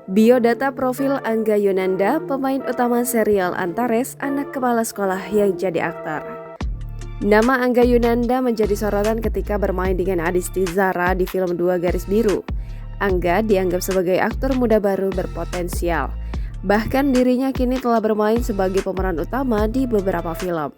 Biodata profil Angga Yunanda, pemain utama serial Antares, anak kepala sekolah yang jadi aktor. Nama Angga Yunanda menjadi sorotan ketika bermain dengan Adisti Zara di film Dua Garis Biru. Angga dianggap sebagai aktor muda baru berpotensial. Bahkan dirinya kini telah bermain sebagai pemeran utama di beberapa film.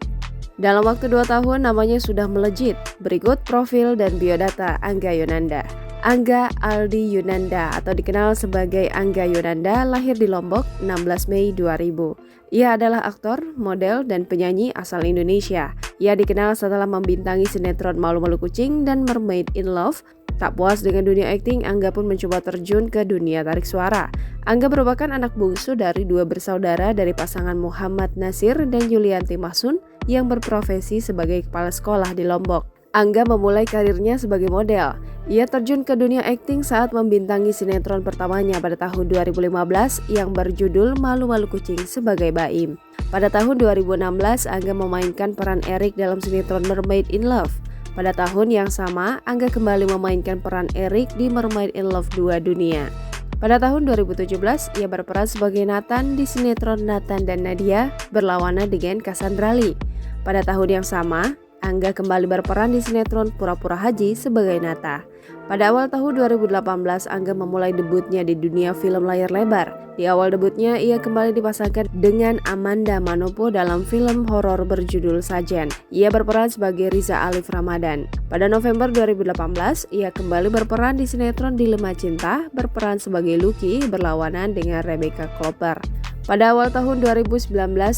Dalam waktu 2 tahun namanya sudah melejit. Berikut profil dan biodata Angga Yunanda. Angga Aldi Yunanda atau dikenal sebagai Angga Yunanda lahir di Lombok 16 Mei 2000. Ia adalah aktor, model, dan penyanyi asal Indonesia. Ia dikenal setelah membintangi sinetron Malu-Malu Kucing dan Mermaid in Love. Tak puas dengan dunia akting, Angga pun mencoba terjun ke dunia tarik suara. Angga merupakan anak bungsu dari 2 bersaudara dari pasangan Muhammad Nasir dan Yulianti Mahsun yang berprofesi sebagai kepala sekolah di Lombok. Angga memulai karirnya sebagai model. Ia terjun ke dunia akting saat membintangi sinetron pertamanya pada tahun 2015 yang berjudul Malu-Malu Kucing sebagai Baim. Pada tahun 2016, Angga memainkan peran Erik dalam sinetron Mermaid in Love. Pada tahun yang sama, Angga kembali memainkan peran Erik di Mermaid in Love 2 Dunia. Pada tahun 2017, ia berperan sebagai Nathan di sinetron Nathan dan Nadia berlawanan dengan Cassandra Lee. Pada tahun yang sama, Angga kembali berperan di sinetron Pura-Pura Haji sebagai Nata. Pada awal tahun 2018, Angga memulai debutnya di dunia film layar lebar. Di awal debutnya, ia kembali dipasangkan dengan Amanda Manopo dalam film horor berjudul Sajen. Ia berperan sebagai Riza Alif Ramadan. Pada November 2018, ia kembali berperan di sinetron Dilema Cinta, berperan sebagai Lucky berlawanan dengan Rebecca Klopper. Pada awal tahun 2019,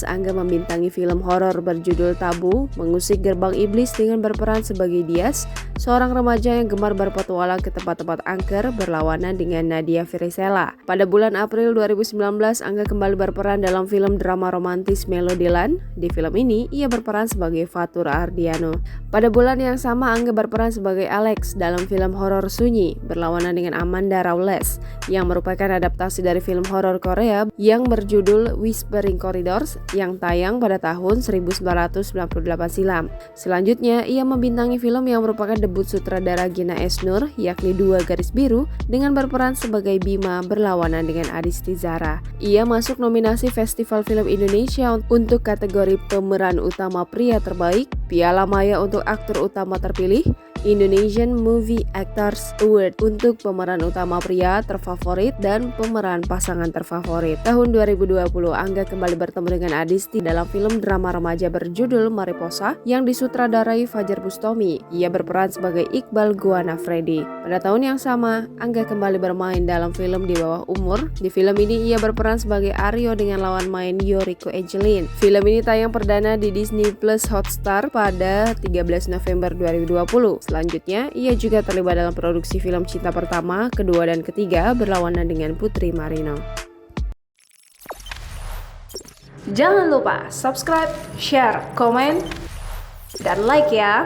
Angga membintangi film horor berjudul Tabu, Mengusik Gerbang Iblis dengan berperan sebagai Dias, seorang remaja yang gemar berpetualang ke tempat-tempat angker berlawanan dengan Nadia Firisela. Pada bulan April 2019, Angga kembali berperan dalam film drama romantis Melodyland. Di film ini, ia berperan sebagai Fatur Ardiano. Pada bulan yang sama, Angga berperan sebagai Alex dalam film horor Sunyi, berlawanan dengan Amanda Rawles, yang merupakan adaptasi dari film horor Korea yang berjudul Whispering Corridors yang tayang pada tahun 1998 silam. Selanjutnya, ia membintangi film yang merupakan debut sutradara Gina Esnur, yakni Dua Garis Biru, dengan berperan sebagai Bima berlawanan dengan Adisti Zara. Ia masuk nominasi Festival Film Indonesia untuk kategori pemeran utama pria terbaik, Piala Maya untuk aktor utama terpilih, Indonesian Movie Actors Award untuk pemeran utama pria terfavorit dan pemeran pasangan terfavorit. Tahun 2020, Angga kembali bertemu dengan Adisti dalam film drama remaja berjudul Mariposa yang disutradarai Fajar Bustomi. Ia berperan sebagai Iqbal Guana Freddy. Pada tahun yang sama, Angga kembali bermain dalam film Di Bawah Umur. Di film ini, ia berperan sebagai Aryo dengan lawan main Yoriko Angelin. Film ini tayang perdana di Disney Plus Hotstar pada 13 November 2020. Selanjutnya, ia juga terlibat dalam produksi film Cinta Pertama, Kedua, dan Ketiga berlawanan dengan Putri Marino. Jangan lupa subscribe, share, komen, dan like ya!